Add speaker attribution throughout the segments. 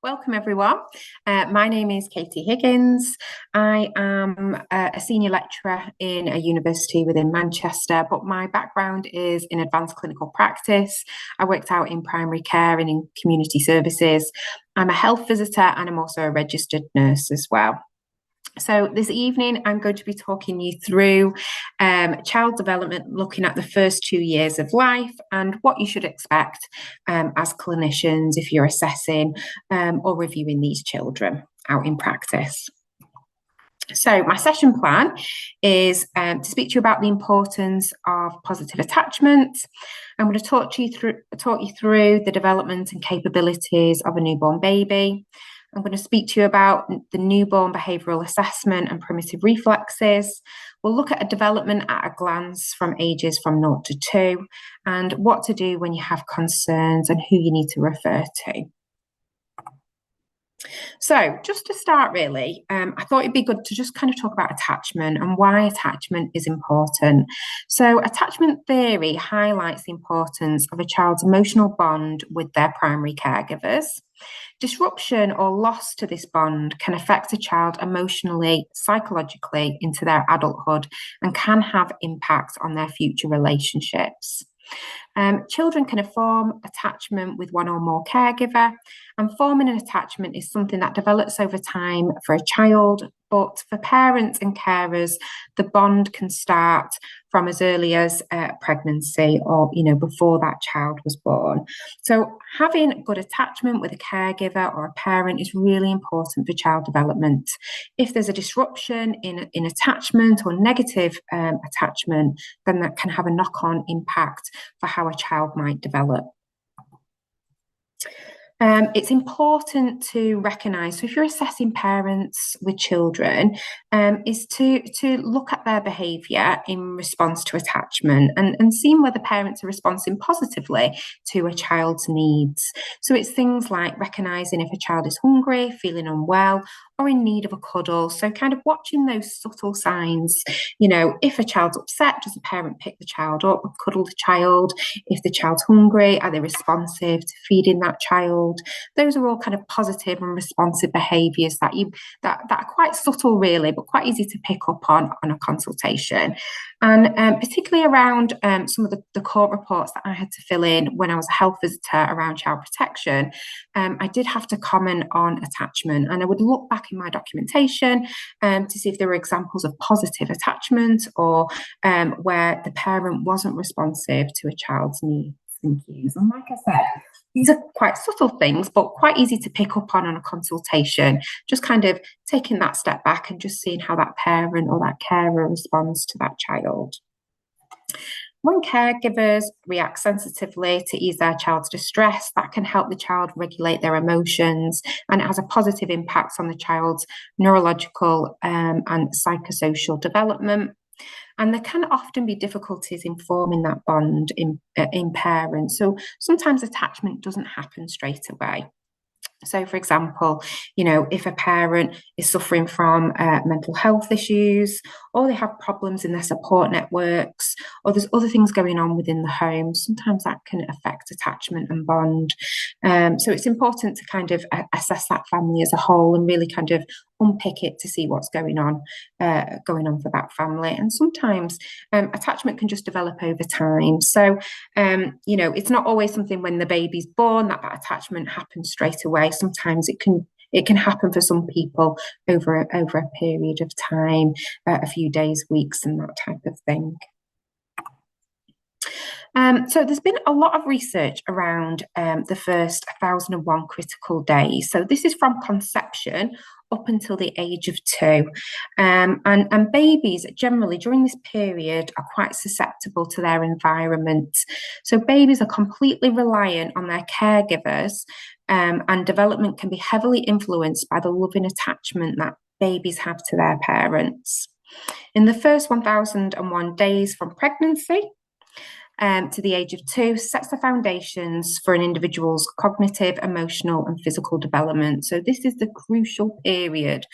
Speaker 1: Welcome everyone. My name is Katie Higgins. I am a senior lecturer in a university within Manchester, but my background is in advanced clinical practice. I worked out in primary care and in community services. I'm a health visitor and I'm also a registered nurse as well. So this evening, I'm going to be talking you through child development, looking at the first 2 years of life and what you should expect as clinicians if you're assessing or reviewing these children out in practice. So my session plan is to speak to you about the importance of positive attachment. I'm going to talk you through the development and capabilities of a newborn baby. I'm going to speak to you about the newborn behavioural assessment and primitive reflexes. We'll look at a development at a glance from ages from 0 to 2 and what to do when you have concerns and who you need to refer to. So just to start really, I thought it'd be good to just kind of talk about attachment and why attachment is important. So attachment theory highlights the importance of a child's emotional bond with their primary caregivers. Disruption or loss to this bond can affect a child emotionally, psychologically into their adulthood and can have impact on their future relationships. Children can form attachment with one or more caregiver, and forming an attachment is something that develops over time for a child, but for parents and carers, the bond can start from as early as pregnancy or, before that child was born. So having good attachment with a caregiver or a parent is really important for child development. If there's a disruption in attachment or negative attachment, then that can have a knock-on impact for how a child might develop. It's important to recognise, so if you're assessing parents with children, is to look at their behaviour in response to attachment and seeing whether parents are responding positively to a child's needs. So it's things like recognising if a child is hungry, feeling unwell, or in need of a cuddle. So kind of watching those subtle signs. If a child's upset, does the parent pick the child up, cuddle the child? If the child's hungry, are they responsive to feeding that child? Those are all kind of positive and responsive behaviours that are quite subtle really, but quite easy to pick up on a consultation. And particularly around some of the court reports that I had to fill in when I was a health visitor around child protection, I did have to comment on attachment, and I would look back in my documentation to see if there were examples of positive attachment or where the parent wasn't responsive to a child's needs and cues. And like I said, these are quite subtle things, but quite easy to pick up on a consultation, just kind of taking that step back and just seeing how that parent or that carer responds to that child. When caregivers react sensitively to ease their child's distress, that can help the child regulate their emotions, and it has a positive impact on the child's neurological and psychosocial development. And there can often be difficulties in forming that bond in parents. So sometimes attachment doesn't happen straight away. So, for example, if a parent is suffering from mental health issues, or they have problems in their support networks, or there's other things going on within the home, sometimes that can affect attachment and bond. So it's important to kind of assess that family as a whole and really kind of unpick it to see what's going on for that family. And sometimes attachment can just develop over time. So, it's not always something when the baby's born that attachment happens straight away. Sometimes it can happen for some people over a period of time, a few days, weeks, and that type of thing. So there's been a lot of research around the first 1,001 critical days. So this is from conception up until the age of 2. And babies generally during this period are quite susceptible to their environment. So babies are completely reliant on their caregivers, and development can be heavily influenced by the loving attachment that babies have to their parents. In the first 1,001 days from pregnancy, to the age of 2 sets the foundations for an individual's cognitive, emotional, and physical development. So this is the crucial period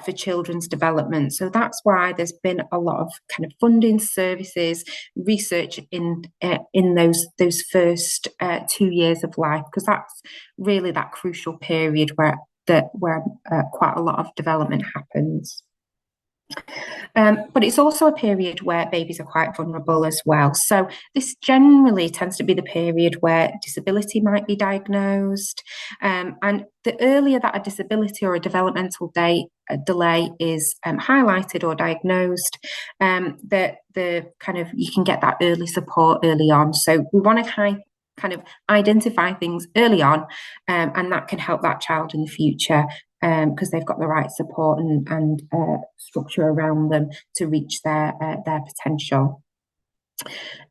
Speaker 1: for children's development. So that's why there's been a lot of kind of funding, services, research in those first 2 years of life, because that's really that crucial period where quite a lot of development happens. But it's also a period where babies are quite vulnerable as well. So this generally tends to be the period where disability might be diagnosed. And the earlier that a disability or a developmental delay is highlighted or diagnosed, the kind of you can get that early support early on. So we want to kind of identify things early on, and that can help that child in the future, because they've got the right support and structure around them to reach their potential.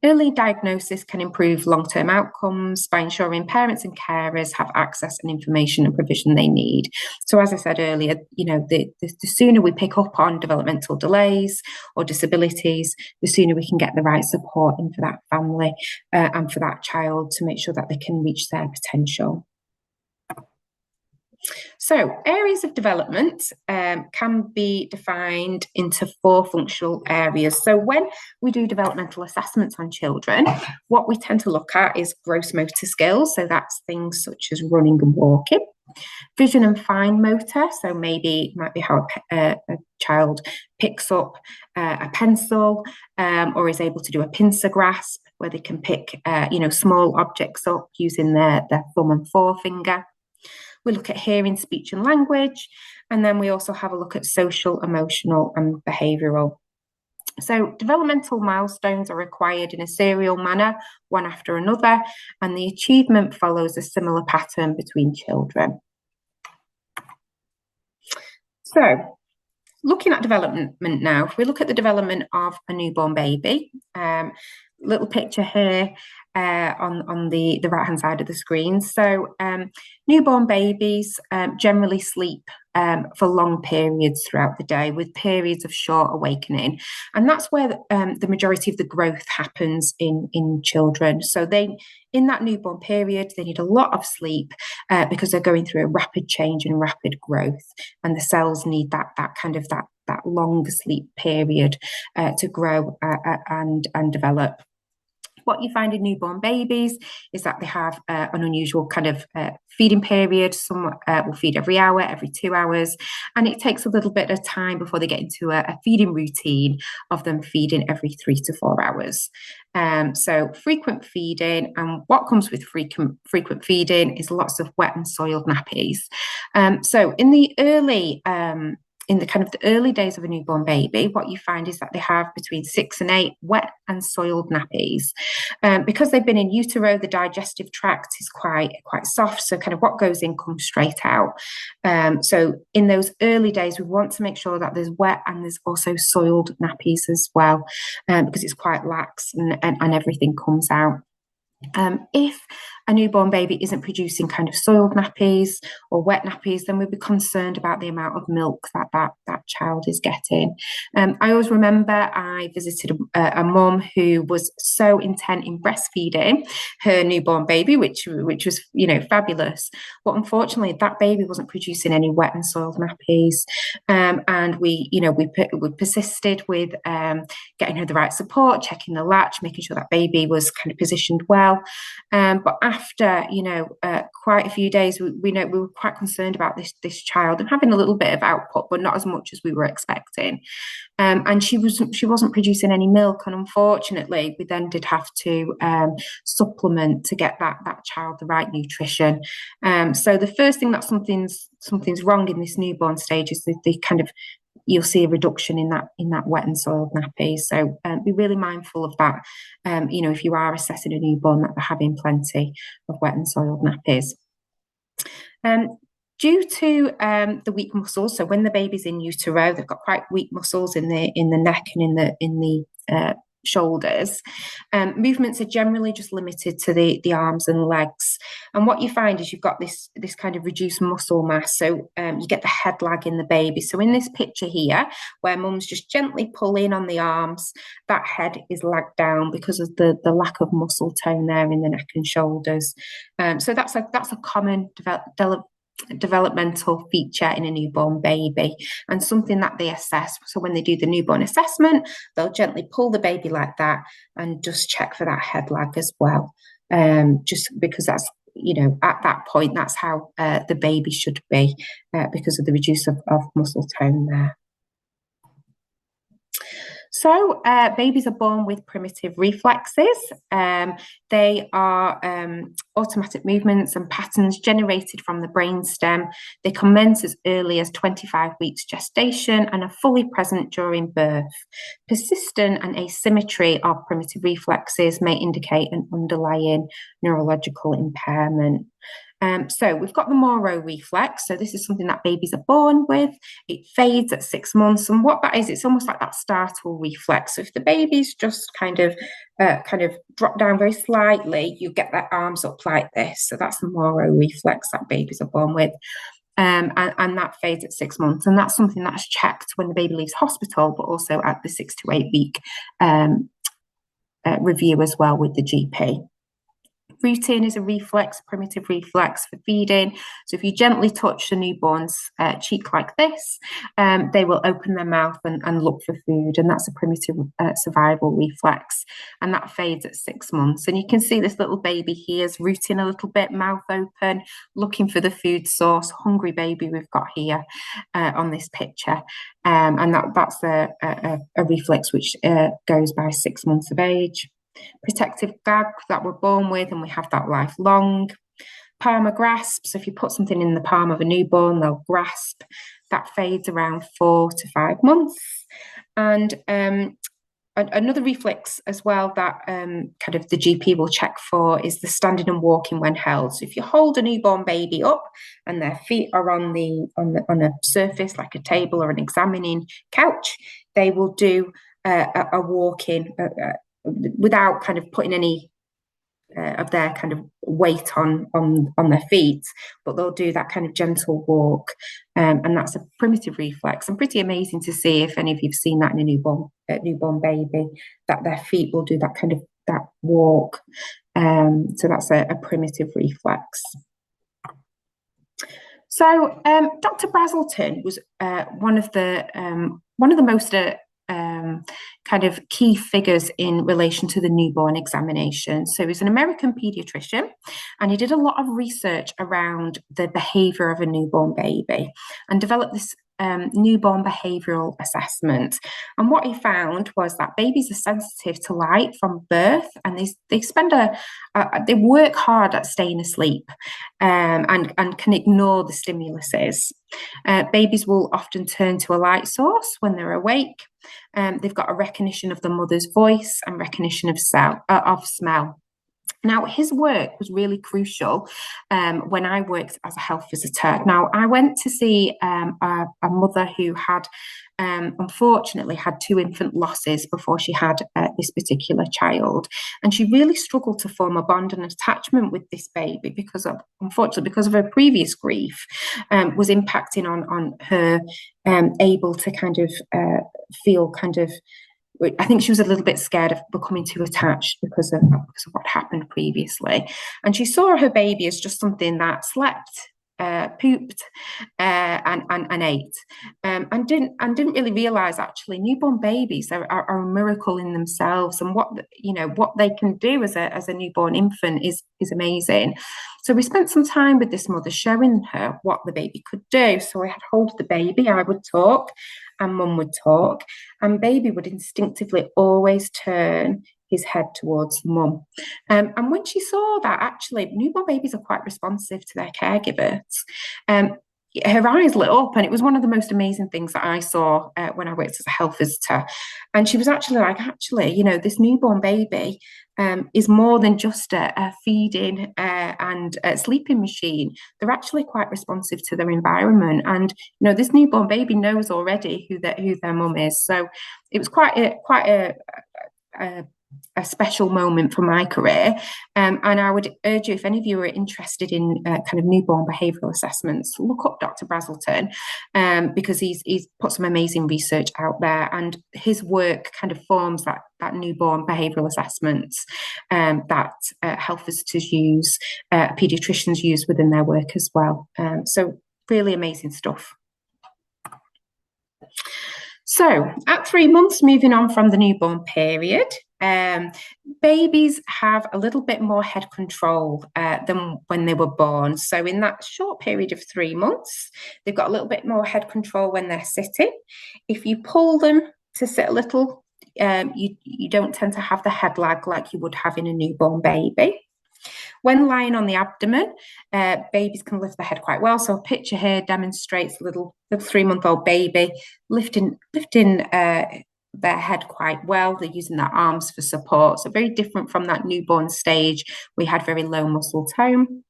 Speaker 1: Early diagnosis can improve long-term outcomes by ensuring parents and carers have access and information and provision they need. So as I said earlier, the sooner we pick up on developmental delays or disabilities, the sooner we can get the right support in for that family and for that child to make sure that they can reach their potential. So areas of development can be defined into 4 functional areas. So when we do developmental assessments on children, what we tend to look at is gross motor skills. So that's things such as running and walking. Vision and fine motor, so maybe it might be how a child picks up a pencil or is able to do a pincer grasp, where they can pick small objects up using their thumb and forefinger. We look at hearing, speech and language, and then we also have a look at social, emotional and behavioural. So developmental milestones are required in a serial manner, one after another, and the achievement follows a similar pattern between children. So looking at development now, if we look at the development of a newborn baby, little picture here on the right hand side of the screen. So newborn babies generally sleep for long periods throughout the day, with periods of short awakening, and that's where the majority of the growth happens in children. So in that newborn period, they need a lot of sleep because they're going through a rapid change and rapid growth, and the cells need that longer sleep period to grow and develop. What you find in newborn babies is that they have an unusual kind of feeding period. Some will feed every hour, every 2 hours, and it takes a little bit of time before they get into a feeding routine of them feeding every 3 to 4 hours. So frequent feeding, and what comes with frequent feeding is lots of wet and soiled nappies. So in the early days of a newborn baby, what you find is that they have between 6 and 8 wet and soiled nappies. Because they've been in utero, the digestive tract is quite soft, so kind of what goes in comes straight out. So in those early days, we want to make sure that there's wet and there's also soiled nappies as well, because it's quite lax and everything comes out. If a newborn baby isn't producing kind of soiled nappies or wet nappies, then we'd be concerned about the amount of milk that child is getting. I always remember I visited a mum who was so intent in breastfeeding her newborn baby, which was fabulous, but unfortunately that baby wasn't producing any wet and soiled nappies, and we persisted with getting her the right support, checking the latch, making sure that baby was kind of positioned well. But after quite a few days, we were quite concerned about this child and having a little bit of output, but not as much as we were expecting. And she wasn't producing any milk, and unfortunately, we then did have to supplement to get that child the right nutrition. So the first thing that something's wrong in this newborn stage is the kind of, you'll see a reduction in that wet and soiled nappy. So be really mindful of that. If you are assessing a newborn, that they're having plenty of wet and soiled nappies. Due to the weak muscles, so when the baby's in utero, they've got quite weak muscles in the neck and in the shoulders. Movements are generally just limited to the arms and legs. And what you find is you've got this kind of reduced muscle mass. So you get the head lag in the baby. So in this picture here, where mum's just gently pull in on the arms, that head is lagged down because of the lack of muscle tone there in the neck and shoulders. So that's a common developmental feature in a newborn baby, and something that they assess. So when they do the newborn assessment, they'll gently pull the baby like that and just check for that head lag as well, just because that's, at that point, that's how the baby should be, because of the reduce of muscle tone there. So babies are born with primitive reflexes. They are automatic movements and patterns generated from the brainstem. They commence as early as 25 weeks gestation and are fully present during birth. Persistent and asymmetry of primitive reflexes may indicate an underlying neurological impairment. So we've got the Moro reflex. So this is something that babies are born with. It fades at 6 months. And what that is, it's almost like that startle reflex. So if the baby's just kind of drop down very slightly, you get their arms up like this. So that's the Moro reflex that babies are born with. And that fades at 6 months. And that's something that's checked when the baby leaves hospital, but also at the 6 to 8 week review as well with the GP. Rooting is a reflex, primitive reflex for feeding. So if you gently touch the newborn's cheek like this, they will open their mouth and look for food. And that's a primitive survival reflex. And that fades at 6 months. And you can see this little baby here is rooting a little bit, mouth open, looking for the food source. Hungry baby we've got here on this picture. And that's a reflex which goes by 6 months of age. Protective gag that we're born with, and we have that lifelong. Palmar grasp, so if you put something in the palm of a newborn, they'll grasp. That fades around 4 to 5 months. And another reflex as well that kind of the GP will check for is the standing and walking when held. So if you hold a newborn baby up and their feet are on a surface like a table or an examining couch, they will do a walking without kind of putting any of their kind of weight on their feet, but they'll do that kind of gentle walk, and that's a primitive reflex, and pretty amazing to see if any of you've seen that in a newborn baby, that their feet will do that kind of that walk. So that's a primitive reflex. So Dr. Brazelton was one of the most kind of key figures in relation to the newborn examination. So he's an American pediatrician, and he did a lot of research around the behavior of a newborn baby and developed this newborn behavioral assessment. And what he found was that babies are sensitive to light from birth, and they work hard at staying asleep, and can ignore the stimuluses. Babies will often turn to a light source when they're awake. They've got a recognition of the mother's voice and recognition of smell. Now, his work was really crucial when I worked as a health visitor. Now, I went to see a mother who had unfortunately had 2 infant losses before she had this particular child. And she really struggled to form a bond and attachment with this baby because of her previous grief was impacting on her able to kind of feel kind of, I think she was a little bit scared of becoming too attached because of what happened previously. And she saw her baby as just something that slept, pooped, and ate, and didn't really realize actually newborn babies are a miracle in themselves, and what they can do as a newborn infant is amazing. So we spent some time with this mother showing her what the baby could do. So I had hold of the baby, I would talk, and mum would talk, and baby would instinctively always turn his head towards mum. And when she saw that, actually, newborn babies are quite responsive to their caregivers. Her eyes lit up, and it was one of the most amazing things that I saw when I worked as a health visitor. And she was actually like, this newborn baby is more than just a feeding and a sleeping machine. They're actually quite responsive to their environment, and this newborn baby knows already who their mum is. So it was quite a a special moment for my career. And I would urge you, if any of you are interested in kind of newborn behavioural assessments, look up Dr. Brazelton, because he's put some amazing research out there, and his work kind of forms that newborn behavioural assessments that health visitors use, paediatricians use within their work as well. So really amazing stuff. So at 3 months, moving on from the newborn period, babies have a little bit more head control than when they were born. So in that short period of 3 months, they've got a little bit more head control when they're sitting. If you pull them to sit a little, you don't tend to have the head lag like you would have in a newborn baby. When lying on the abdomen, babies can lift the head quite well. So a picture here demonstrates a little 3-month-old baby lifting their head quite well. They're using their arms for support. So very different from that newborn stage. We had very low muscle tone.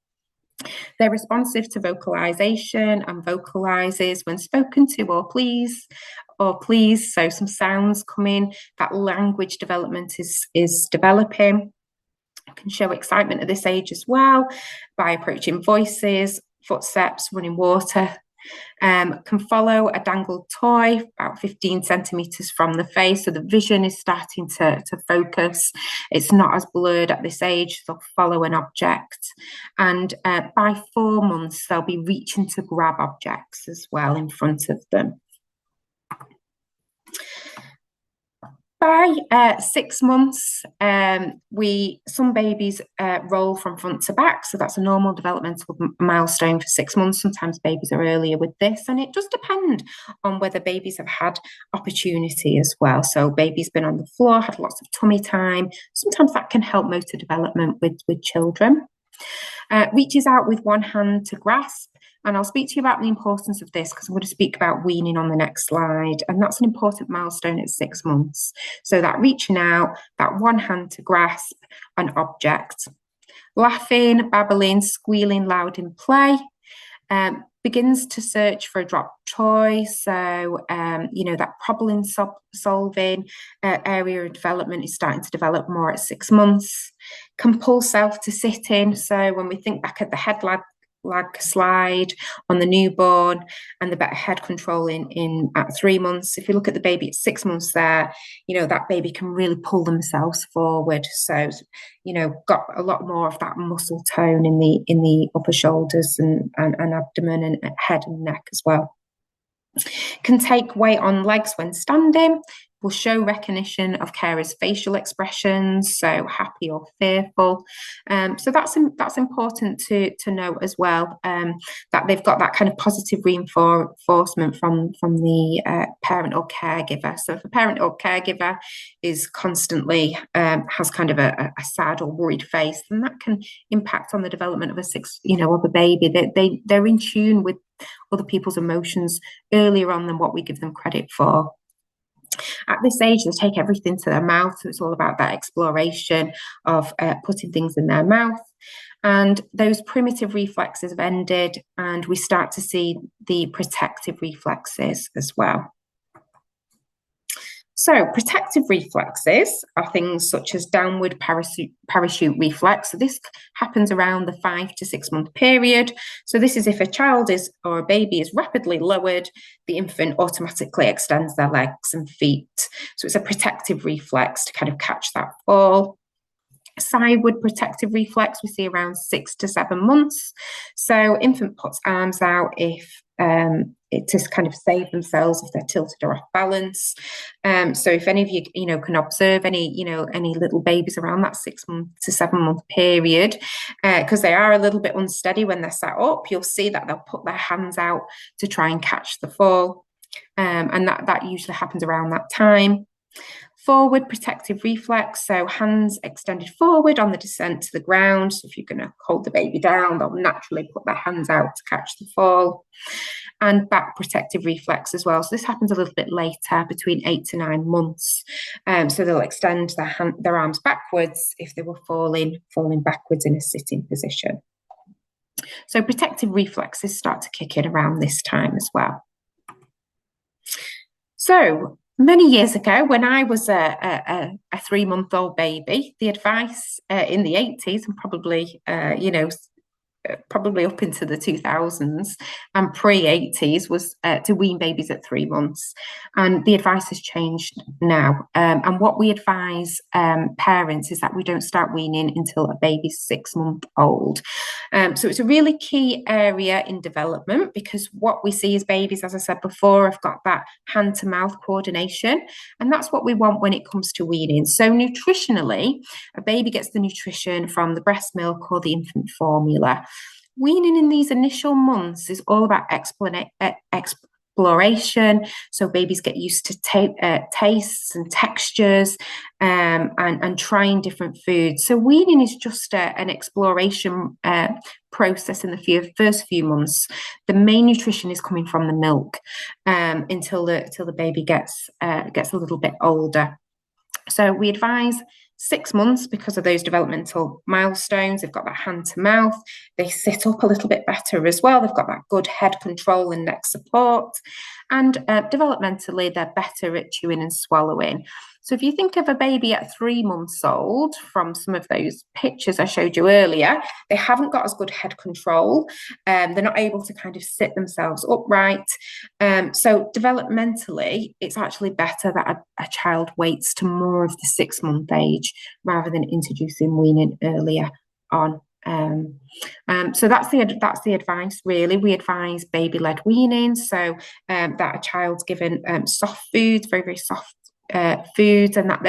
Speaker 1: They're responsive to vocalization and vocalizes when spoken to or please. So some sounds come in. That language development is developing. Can show excitement at this age as well by approaching voices, footsteps, running water. Can follow a dangled toy about 15 centimeters from the face, so the vision is starting to focus. It's not as blurred at this age. They'll follow an object, and by 4 months they'll be reaching to grab objects as well in front of them. By 6 months, some babies roll from front to back, so that's a normal developmental milestone for 6 months. Sometimes babies are earlier with this, and it does depend on whether babies have had opportunity as well. So baby's been on the floor, had lots of tummy time. Sometimes that can help motor development with children. Reaches out with one hand to grasp. And I'll speak to you about the importance of this because I'm going to speak about weaning on the next slide. And that's an important milestone at 6 months. So that reaching out, that one hand to grasp an object. Laughing, babbling, squealing loud in play. Begins to search for a dropped toy. So, that problem solving area of development is starting to develop more at 6 months. Can pull self to sit in. So when we think back at the head lag slide on the newborn and the better head control in at 3 months, if you look at the baby at 6 months there, that baby can really pull themselves forward. So, got a lot more of that muscle tone in the upper shoulders and abdomen and head and neck as well. Can take weight on legs when standing. Will show recognition of carers' facial expressions, so happy or fearful. So that's important to know as well, that they've got that kind of positive reinforcement from the parent or caregiver. So if a parent or caregiver is constantly has kind of a sad or worried face, then that can impact on the development of of a baby. They're in tune with other people's emotions earlier on than what we give them credit for. At this age, they take everything to their mouth, so it's all about that exploration of putting things in their mouth. And those primitive reflexes have ended, and we start to see the protective reflexes as well. So protective reflexes are things such as downward parachute reflex. So this happens around the 5 to 6 month period. So this is if a child or a baby is rapidly lowered, the infant automatically extends their legs and feet. So it's a protective reflex to kind of catch that fall. Sideward protective reflex we see around 6 to 7 months. So infant puts arms out if it just kind of save themselves if they're tilted or off balance. So if any of you can observe any little babies around that 6 to 7 month period, because they are a little bit unsteady when they're sat up, you'll see that they'll put their hands out to try and catch the fall, and that usually happens around that time. Forward protective reflex, so hands extended forward on the descent to the ground. So if you're going to hold the baby down, they'll naturally put their hands out to catch the fall. And back protective reflex as well. So this happens a little bit later, between 8 to 9 months. So they'll extend their arms backwards if they were falling backwards in a sitting position. So protective reflexes start to kick in around this time as well. So Many years ago, when I was a 3-month-old baby, the advice in the 80s and probably, probably up into the 2000s and pre-80s was to wean babies at 3 months. And the advice has changed now. And what we advise parents is that we don't start weaning until a baby's 6 months old. So it's a really key area in development, because what we see is babies, as I said before, have got that hand to mouth coordination. And that's what we want when it comes to weaning. So nutritionally, a baby gets the nutrition from the breast milk or the infant formula. Weaning in these initial months is all about exploration. So babies get used to tastes and textures, and trying different foods. So weaning is just an exploration process in the first few months. The main nutrition is coming from the milk, until the baby gets a little bit older. So we advise 6 months because of those developmental milestones. They've got that hand to mouth. They sit up a little bit better as well. They've got that good head control and neck support. And developmentally, they're better at chewing and swallowing. So if you think of a baby at 3 months old, from some of those pictures I showed you earlier, they haven't got as good head control. They're not able to kind of sit themselves upright. So developmentally, it's actually better that a child waits to more of the 6-month age rather than introducing weaning earlier on. So that's the advice, really. We advise baby-led weaning, so that a child's given soft foods, very, very soft foods, and that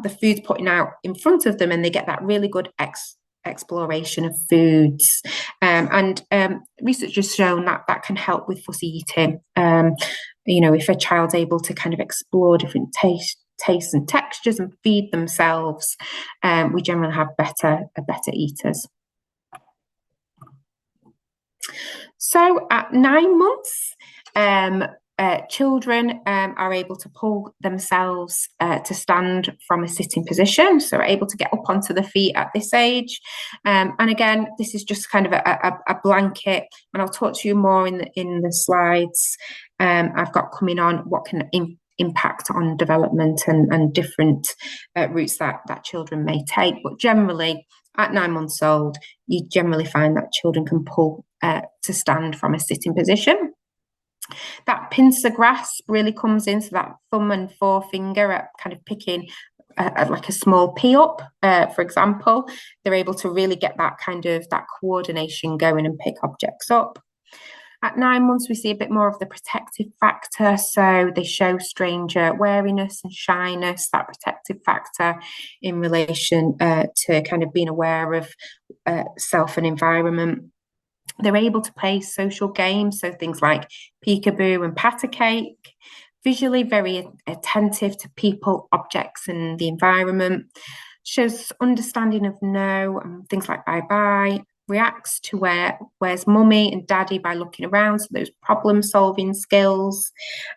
Speaker 1: the food's putting out in front of them, and they get that really good exploration of foods. And research has shown that can help with fussy eating. If a child's able to kind of explore different tastes and textures and feed themselves, we generally have better eaters. So at 9 months, children are able to pull themselves to stand from a sitting position, so are able to get up onto the feet at this age. And again, this is just kind of a blanket, and I'll talk to you more in the slides I've got coming on what can impact on development and different routes that children may take. But generally, at 9 months old, you generally find that children can pull to stand from a sitting position. That pincer grasp really comes in, so that thumb and forefinger at kind of picking like a small pea up, for example. They're able to really get that coordination going and pick objects up. At 9 months, we see a bit more of the protective factor. So they show stranger wariness and shyness, that protective factor in relation to kind of being aware of self and environment. They're able to play social games, so things like peekaboo and pat a cake. Visually very attentive to people, objects, and the environment. Shows understanding of no, and things like bye-bye. Reacts to where's mummy and daddy by looking around, so those problem-solving skills.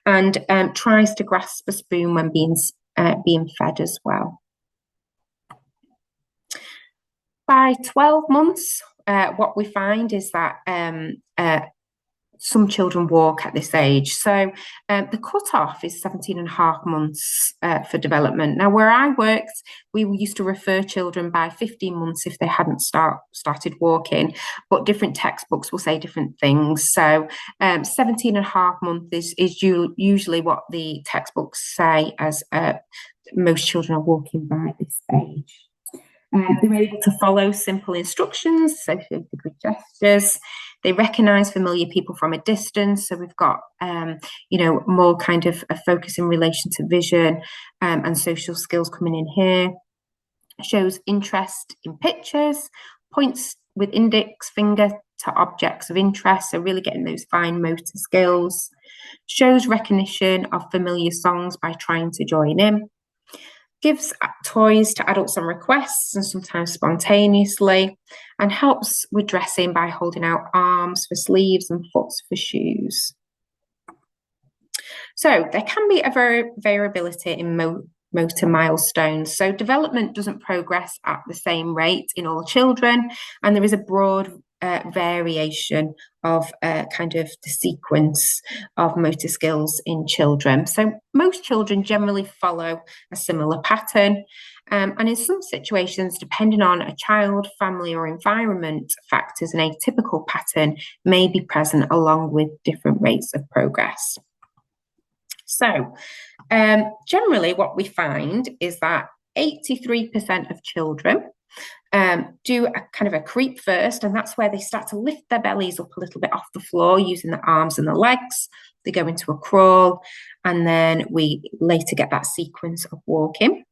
Speaker 1: And tries to grasp a spoon when being fed as well. By 12 months, what we find is that some children walk at this age. So the cutoff is 17 and a half months for development. Now, where I worked, we used to refer children by 15 months if they hadn't started walking, but different textbooks will say different things. So 17 and a half months is usually what the textbooks say, as most children are walking by this age. They're able to follow simple instructions associated with gestures. They recognise familiar people from a distance. So we've got, more kind of a focus in relation to vision and social skills coming in here. Shows interest in pictures, points with index finger to objects of interest. So really getting those fine motor skills. Shows recognition of familiar songs by trying to join in. Gives toys to adults on requests and sometimes spontaneously, and helps with dressing by holding out arms for sleeves and foots for shoes. So there can be a variability in motor milestones. So development doesn't progress at the same rate in all children, and there is a broad variation of kind of the sequence of motor skills in children. So most children generally follow a similar pattern. And in some situations, depending on a child, family, or environment factors, an atypical pattern may be present along with different rates of progress. So generally what we find is that 83% of children do a kind of a creep first, and that's where they start to lift their bellies up a little bit off the floor using the arms and the legs. They go into a crawl, and then we later get that sequence of walking.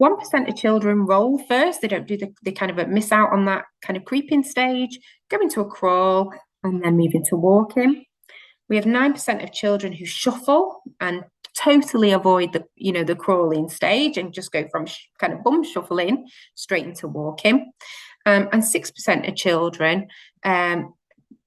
Speaker 1: 1% of children roll first. They don't do they kind of miss out on that kind of creeping stage, go into a crawl, and then move into walking. We have 9% of children who shuffle and totally avoid the crawling stage and just go from kind of bum shuffling straight into walking. And 6% of children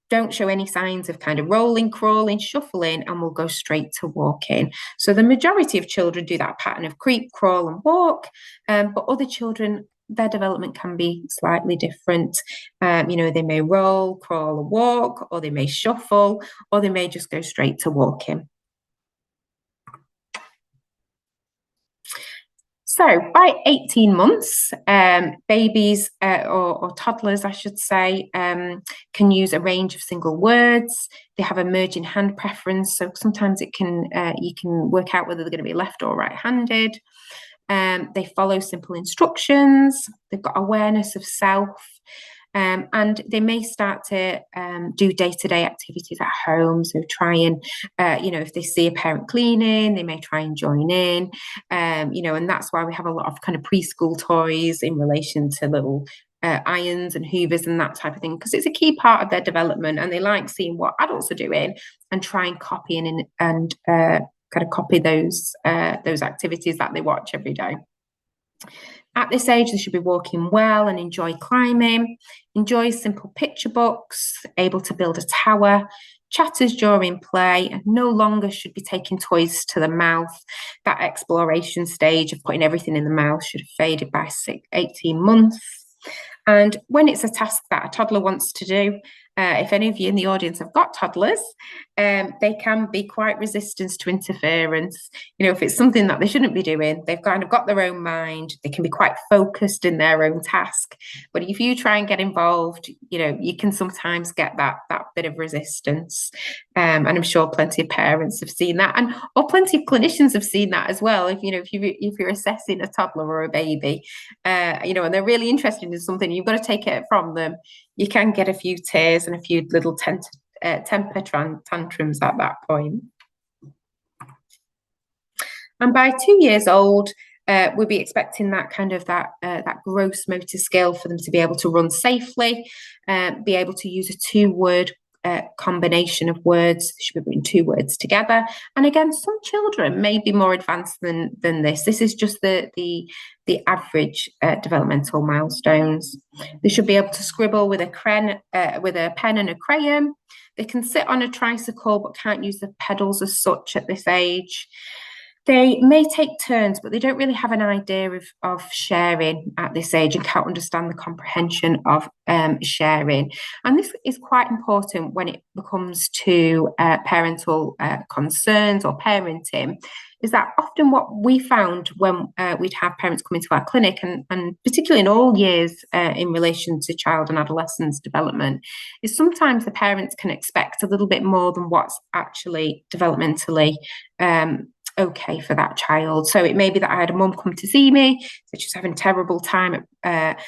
Speaker 1: don't show any signs of kind of rolling, crawling, shuffling, and will go straight to walking. So the majority of children do that pattern of creep, crawl, and walk, but other children, their development can be slightly different. They may roll, crawl, and walk, or they may shuffle, or they may just go straight to walking. So by 18 months, babies or toddlers, I should say, can use a range of single words. They have emerging hand preference, so sometimes you can work out whether they're going to be left or right-handed. They follow simple instructions. They've got awareness of self. And they may start to do day-to-day activities at home. So try and, if they see a parent cleaning, they may try and join in, and that's why we have a lot of kind of preschool toys in relation to little irons and hoovers and that type of thing, because it's a key part of their development, and they like seeing what adults are doing and try and copy and kind of copy those activities that they watch every day. At this age, they should be walking well and enjoy climbing, enjoy simple picture books, able to build a tower, chatters during play, and no longer should be taking toys to the mouth. That exploration stage of putting everything in the mouth should have faded by 18 months. And when it's a task that a toddler wants to do, if any of you in the audience have got toddlers, they can be quite resistant to interference. If it's something that they shouldn't be doing, they've kind of got their own mind. They can be quite focused in their own task. But if you try and get involved, you can sometimes get that bit of resistance. And I'm sure plenty of parents have seen that, or plenty of clinicians have seen that as well. If you're assessing a toddler or a baby, and they're really interested in something, you've got to take it from them. You can get a few tears and a few little temper tantrums at that point. And by 2 years old, we'll be expecting that kind of that gross motor skill for them to be able to run safely, be able to use a 2-word combination of words. They should be putting 2 words together. And again, some children may be more advanced than this. This is just the average developmental milestones. They should be able to scribble with a pen and a crayon. They can sit on a tricycle but can't use the pedals as such at this age. They may take turns, but they don't really have an idea of sharing at this age and can't understand the comprehension of sharing. And this is quite important when it comes to parental concerns or parenting, is that often what we found when we'd have parents come into our clinic, and particularly in all years in relation to child and adolescence development, is sometimes the parents can expect a little bit more than what's actually developmentally okay for that child. So it may be that I had a mum come to see me, so she's having a terrible time at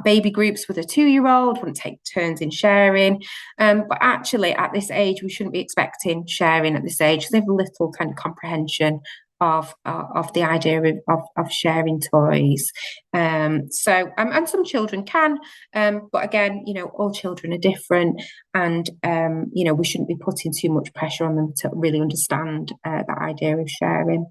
Speaker 1: baby groups with a 2-year-old, wouldn't take turns in sharing. But actually at this age, we shouldn't be expecting sharing at this age. They have little kind of comprehension of the idea of sharing toys. And some children can, but again, all children are different, and we shouldn't be putting too much pressure on them to really understand that idea of sharing.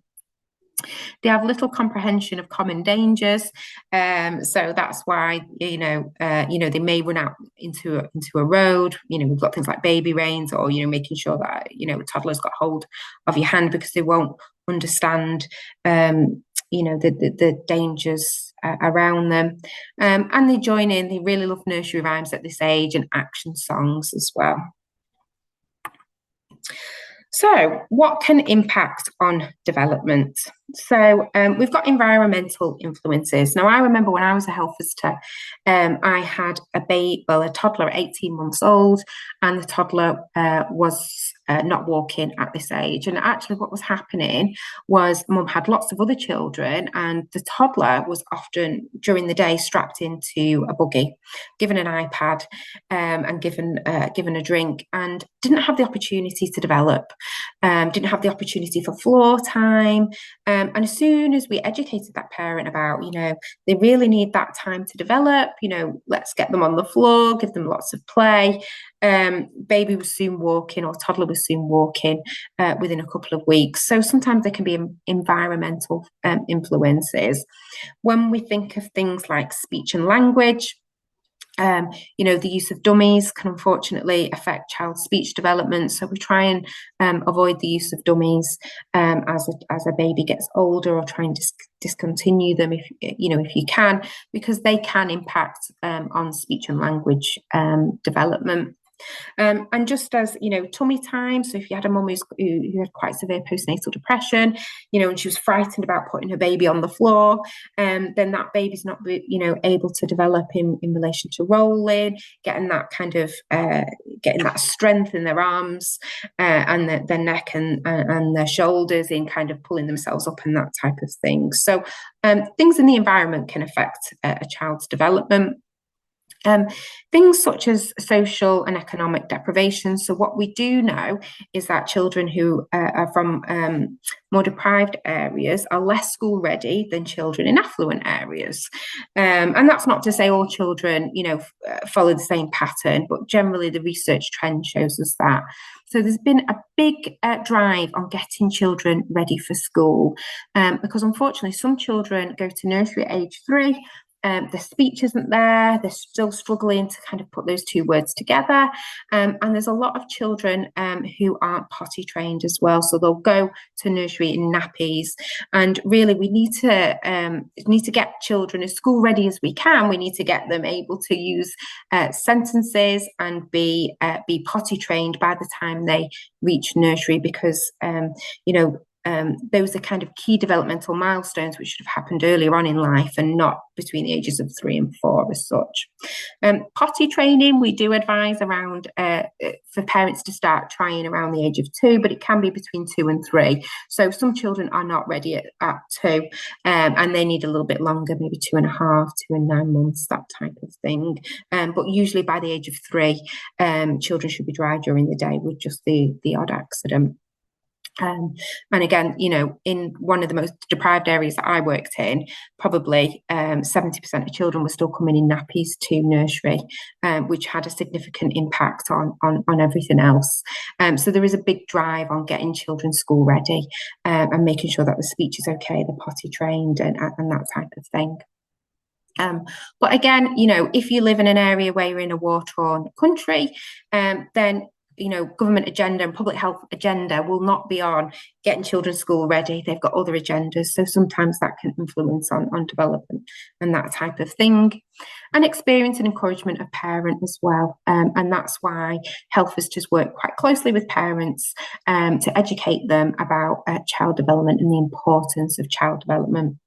Speaker 1: They have little comprehension of common dangers, so that's why they may run out into a road. We've got things like baby reins, or making sure that a toddler's got hold of your hand, because they won't understand the dangers around them. And they join in. They really love nursery rhymes at this age and action songs as well. So, what can impact on development? So, we've got environmental influences. Now, I remember when I was a health visitor, I had a toddler at 18 months old, and the toddler was not walking at this age. And actually, what was happening was mum had lots of other children, and the toddler was often during the day strapped into a buggy, given an iPad, and given a drink, and didn't have the opportunity to develop. Didn't have the opportunity for floor time. And as soon as we educated that parent about, they really need that time to develop, let's get them on the floor, give them lots of play. Baby was soon walking, or toddler was soon walking within a couple of weeks. So sometimes there can be environmental influences. When we think of things like speech and language, the use of dummies can unfortunately affect child's speech development. So we try and avoid the use of dummies as a baby gets older, or try and discontinue them if you can, because they can impact on speech and language development. And just as, tummy time, so if you had a mum who had quite severe postnatal depression, and she was frightened about putting her baby on the floor, then that baby's not, able to develop in relation to rolling, getting that kind of, getting that strength in their arms and their neck and their shoulders in kind of pulling themselves up and that type of thing. So things in the environment can affect a child's development. Things such as social and economic deprivation. So what we do know is that children who are from more deprived areas are less school ready than children in affluent areas. And that's not to say all children, follow the same pattern, but generally the research trend shows us that. So there's been a big drive on getting children ready for school, because unfortunately some children go to nursery at age 3. Their speech isn't there. They're still struggling to kind of put those two words together. And there's a lot of children who aren't potty trained as well. So they'll go to nursery in nappies. And really, we need to get children as school ready as we can. We need to get them able to use sentences and be potty trained by the time they reach nursery, because those are kind of key developmental milestones which should have happened earlier on in life and not between the ages of 3 and 4 as such. Potty training, we do advise around for parents to start trying around the age of 2, but it can be between 2 and 3. So some children are not ready at 2, and they need a little bit longer, maybe 2.5, 2 and 9 months, that type of thing. But usually by the age of 3, children should be dry during the day with just the odd accident. And again, in one of the most deprived areas that I worked in, probably 70% of children were still coming in nappies to nursery, which had a significant impact on everything else. So there is a big drive on getting children school ready and making sure that the speech is okay, they're potty trained and that type of thing. But again, if you live in an area where you're in a war-torn country, then government agenda and public health agenda will not be on getting children school ready. They've got other agendas. So sometimes that can influence on development and that type of thing. And experience and encouragement of parent as well. And that's why health visitors work quite closely with parents to educate them about child development and the importance of child development.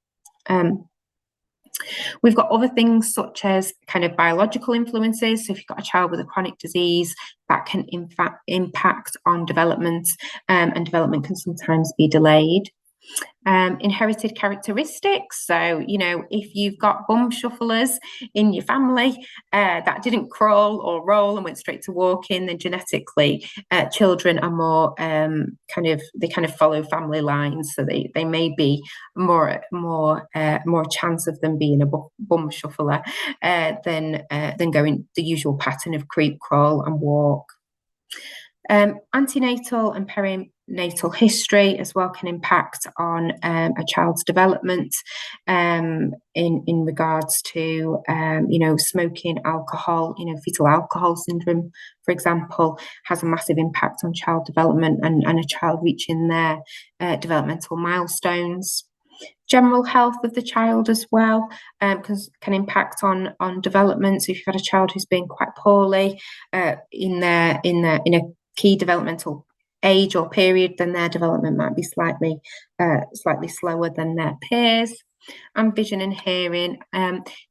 Speaker 1: We've got other things such as kind of biological influences. So if you've got a child with a chronic disease, that can in fact impact on development, and development can sometimes be delayed. Inherited characteristics. So, if you've got bum shufflers in your family that didn't crawl or roll and went straight to walking, then genetically children are more they kind of follow family lines. So they may be more chance of them being a bum shuffler than going the usual pattern of creep, crawl and walk. Antenatal and perinatal history as well can impact on a child's development in regards to smoking, alcohol. Fetal alcohol syndrome, for example, has a massive impact on child development and a child reaching their developmental milestones. General health of the child as well, because can impact on development. So if you've had a child who's been quite poorly in a key developmental age or period, then their development might be slightly slower than their peers. And vision and hearing.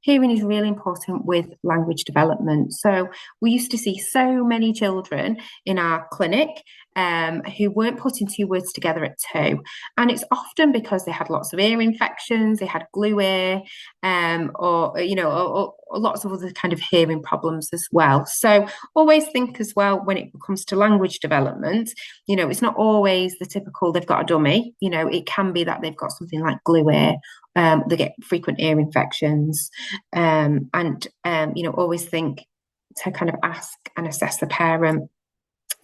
Speaker 1: Hearing is really important with language development. So we used to see so many children in our clinic who weren't putting two words together at 2. And it's often because they had lots of ear infections, they had glue ear, or lots of other kind of hearing problems as well. So always think as well when it comes to language development, it's not always the typical they've got a dummy. It can be that they've got something like glue ear. They get frequent ear infections, and always think to kind of ask and assess the parent,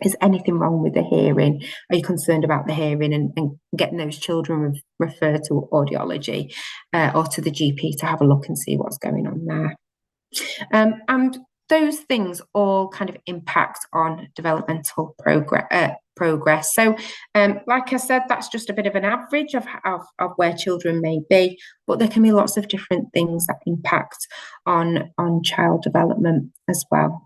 Speaker 1: is anything wrong with the hearing? Are you concerned about the hearing? And getting those children referred to audiology or to the GP to have a look and see what's going on there. And those things all kind of impact on developmental progress. So, like I said, that's just a bit of an average of where children may be, but there can be lots of different things that impact on child development as well.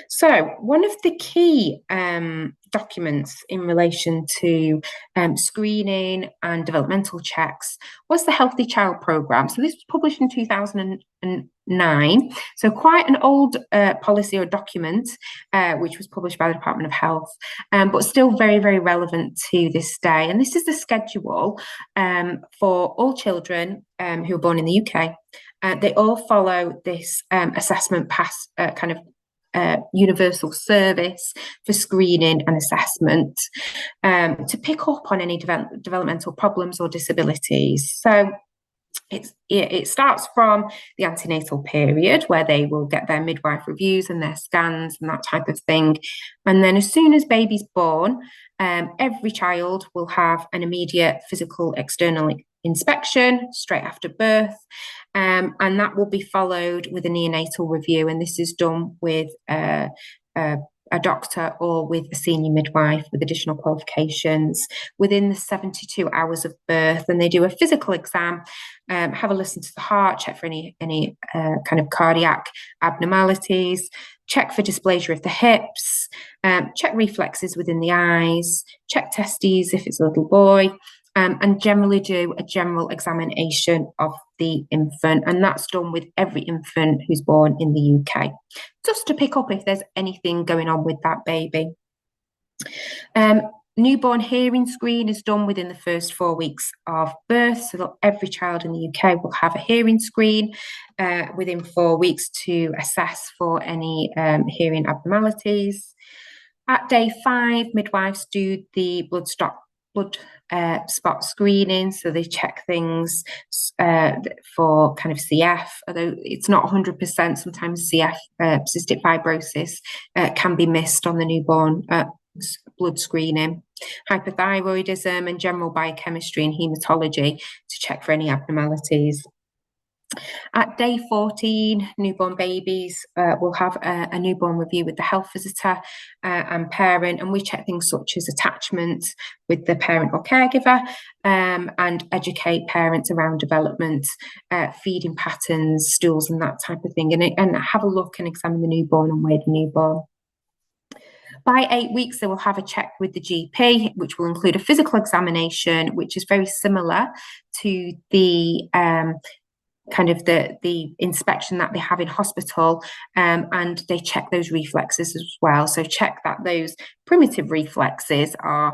Speaker 1: So one of the key documents in relation to screening and developmental checks was the Healthy Child Programme. So this was published in 2009. So quite an old policy or document, which was published by the Department of Health, but still very, very relevant to this day. And this is the schedule for all children who are born in the UK. They all follow this assessment pass kind of universal service for screening and assessment to pick up on any developmental problems or disabilities. So it starts from the antenatal period, where they will get their midwife reviews and their scans and that type of thing. And then as soon as baby's born, every child will have an immediate physical external inspection straight after birth. And that will be followed with a neonatal review. And this is done with a doctor or with a senior midwife with additional qualifications within the 72 hours of birth. And they do a physical exam, have a listen to the heart, check for any kind of cardiac abnormalities, check for dysplasia of the hips, check reflexes within the eyes, check testes if it's a little boy, and generally do a general examination of the infant. And that's done with every infant who's born in the UK, just to pick up if there's anything going on with that baby. Newborn hearing screen is done within the first 4 weeks of birth, so that every child in the UK will have a hearing screen within 4 weeks to assess for any hearing abnormalities. At day 5, midwives do the blood spot screening, so they check things for kind of CF, although it's not 100%. Sometimes CF, cystic fibrosis, can be missed on the newborn blood screening. Hypothyroidism and general biochemistry and haematology to check for any abnormalities. At day 14, newborn babies will have a newborn review with the health visitor and parent, and we check things such as attachment with the parent or caregiver, and educate parents around development, feeding patterns, stools and that type of thing, and have a look and examine the newborn and weigh the newborn. By 8 weeks, they will have a check with the GP, which will include a physical examination, which is very similar to the kind of the inspection that they have in hospital, and they check those reflexes as well. So check that those primitive reflexes are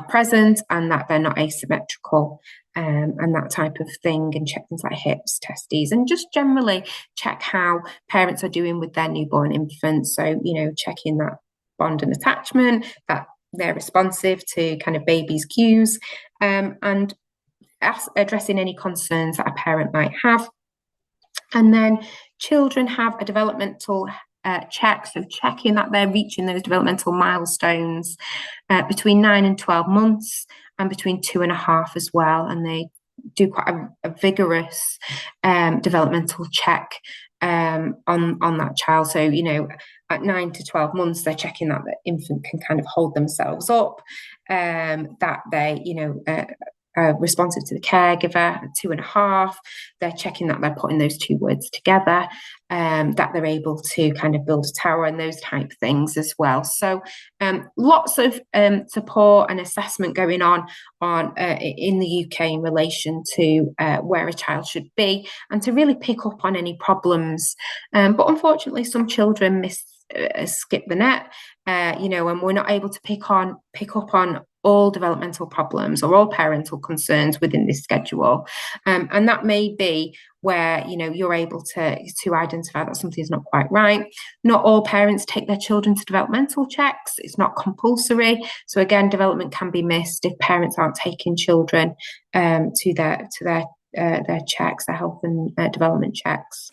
Speaker 1: present and that they're not asymmetrical, and that type of thing, and check things like hips, testes, and just generally check how parents are doing with their newborn infants. So, checking that bond and attachment, that they're responsive to kind of baby's cues, and addressing any concerns that a parent might have. And then children have a developmental check, so checking that they're reaching those developmental milestones between 9 and 12 months, and between 2.5 as well. And they do quite a vigorous developmental check on that child. So, at 9 to 12 months, they're checking that the infant can kind of hold themselves up, that they, responsive to the caregiver, 2.5. They're checking that they're putting those two words together, that they're able to kind of build a tower and those type of things as well. So lots of support and assessment going on in the UK in relation to where a child should be and to really pick up on any problems. But unfortunately, some children skip the net, and we're not able to pick up on all developmental problems or all parental concerns within this schedule. And that may be where, you're able to identify that something's not quite right. Not all parents take their children to developmental checks. It's not compulsory. So again, development can be missed if parents aren't taking children to their checks, their health and development checks.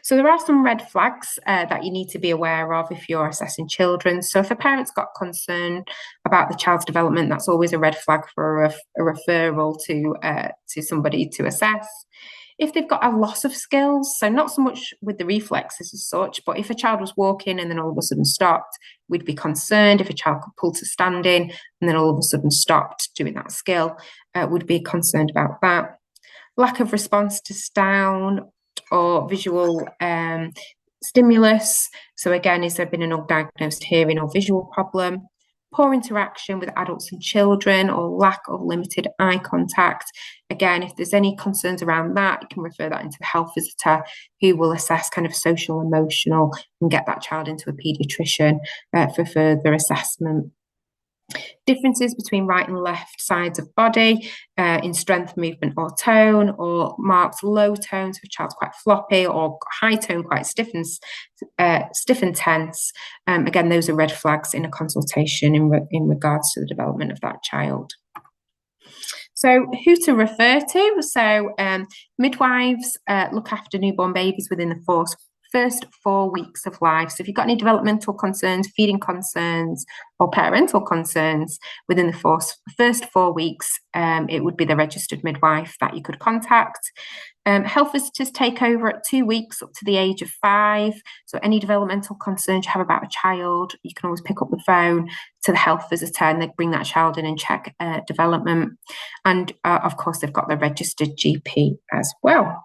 Speaker 1: So there are some red flags that you need to be aware of if you're assessing children. So if a parent's got concern about the child's development, that's always a red flag for a referral to somebody to assess. If they've got a loss of skills, so not so much with the reflexes as such, but if a child was walking and then all of a sudden stopped, we'd be concerned. If a child could pull to standing and then all of a sudden stopped doing that skill, we'd be concerned about that. Lack of response to sound or visual stimulus. So again, is there been an undiagnosed hearing or visual problem? Poor interaction with adults and children or lack of limited eye contact. Again, if there's any concerns around that, you can refer that into the health visitor who will assess kind of social, emotional, and get that child into a paediatrician for further assessment. Differences between right and left sides of body in strength, movement or tone, or marked low tone, so a child's quite floppy, or high tone, quite stiff and tense. Again, those are red flags in a consultation in regards to the development of that child. So who to refer to? So midwives look after newborn babies within the first 4 weeks of life. So if you've got any developmental concerns, feeding concerns, or parental concerns within the first 4 weeks, it would be the registered midwife that you could contact. Health visitors take over at 2 weeks up to the age of 5. So any developmental concerns you have about a child, you can always pick up the phone to the health visitor and they bring that child in and check development. And of course, they've got the registered GP as well.